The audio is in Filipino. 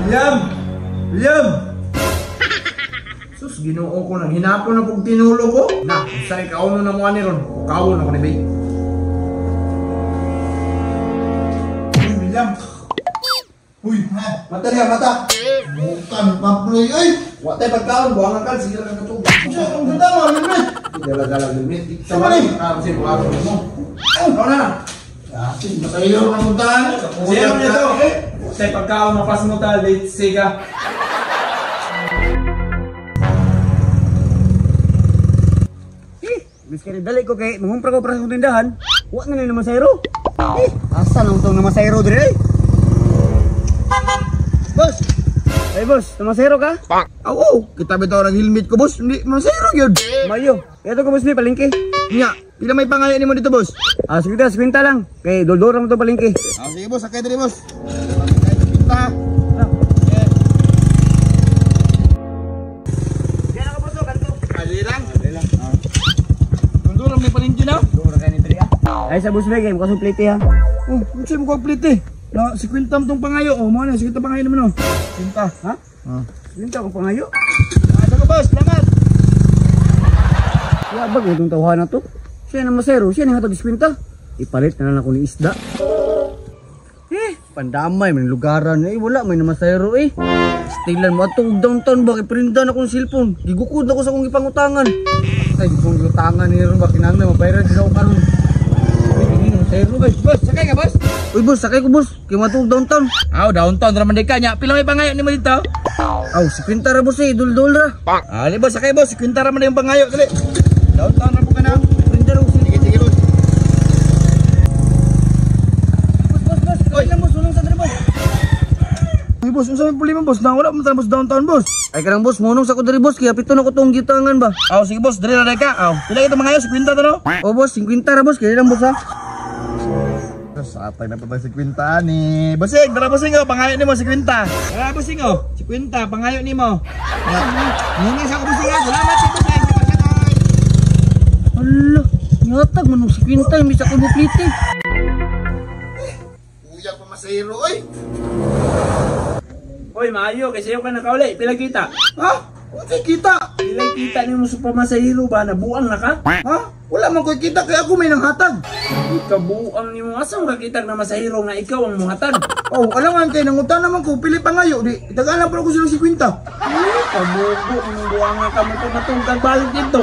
William! William! Sus, ginoo ko nang hinapon na pong tinulo ko. Na, sa ikaw na mga ni Ron. Kawon ako ni Bay. Uy, William! Uy, ha? Mata niya, mata! Bukan, pamploy, ay! Watay pagkaon, buwangan ka, sige lang ito. Siya, ang ganda mo, limit! Dala-dala limit. Sa mali! Kasi buwangan mo. Ikaw na! Matayo na puntahan. Siya mo nito, okay? Sa pagkaon, mapas mo ta, late siga. Bis kaya dali ko kay mangumpra ko para sa tindahan. Wa na ni masayro. Asa nang tong masayro dire? Boss. Hey boss, masayro ka? Oo, kita bitaw ng helmet ko, boss. Hindi masayro gyud. Mayo. Ito ko boss ni palengke. Nya, pila may pangalan nimo dito, boss? Sige ta, kwenta lang. Kay doldora mo to palengke. Sige boss, sakay diri, boss. Kita. Diyan ako boss, kanto. Ali lang. Doldora may palengke na. Doldora kay ni diri ah. Ay sa boss bag, mo suplete ha. Oh, unsa mo complete? Na si kwintam tong pangayo. Oh, mo na si kita pangayo naman oh. Kwinta, Ha? Kwenta ko pangayo. Ada ko, boss. Salamat. Ya bag itong tawhan na to. Siya na masayro, siya na hatag kwenta. Ipalit na lang ako ni isda. Pandamay man lugaran wala may namasayro Stilan mo atong downtown ba kay prindan akong cellphone. Gigukod ako sa akong ipangutangan. Ay kung utangan ni ron ba kinahanglan mabayaran din ako karon. Hindi namasayro boss, sakay ka boss? Uy boss, sakay ko boss. Kay matug downtown. Downtown ra man di ka nya. Pila may pangayo nimo dito? Si kwenta ra boss dul-dul ra. Di boss, sakay boss. Si kwinta ra man yung pangayo dali. Downtown ra po ka na. Prindan ako sige boss. Boss. Oy, lang boss, unong sa dere boss. Ay boss, unsa may problema boss? Na wala man boss downtown boss. Ay karang boss, munong sa ko dere boss kaya pito na ko tong gitangan ba. Sige boss, dali ra ka. Pila ito mangayo si kwinta to no? O boss, 50 ra boss, kaya lang boss ha. Satay na pa si kwinta ni. Bossing, dara bossing pangayo nimo si kwinta. Bossing si kwinta pangayo nimo. Muna sa ko bossing. Salamat sa bossing sa pagkatay. Hala, nyatag manong si kwinta imbis ako buplite. Uyak pa masayro oy. Hoy, maayo, kasi yung ka nakauli, pila kita? Ha? Uti kita. Pila kita ni mo sa pamasahiro ba? Nabuang na ka? Ha? Wala man ko kita kaya ako may nanghatag. Ikabuang ni mo, asang kakitag na masahiro nga ikaw ang muhatag? Alam nga kay nangutan naman ko pili pangayo di. Itagaan pa ako sila si kwinta. Kamugo, nung buwang nga ka mo ito matungkag balik dito.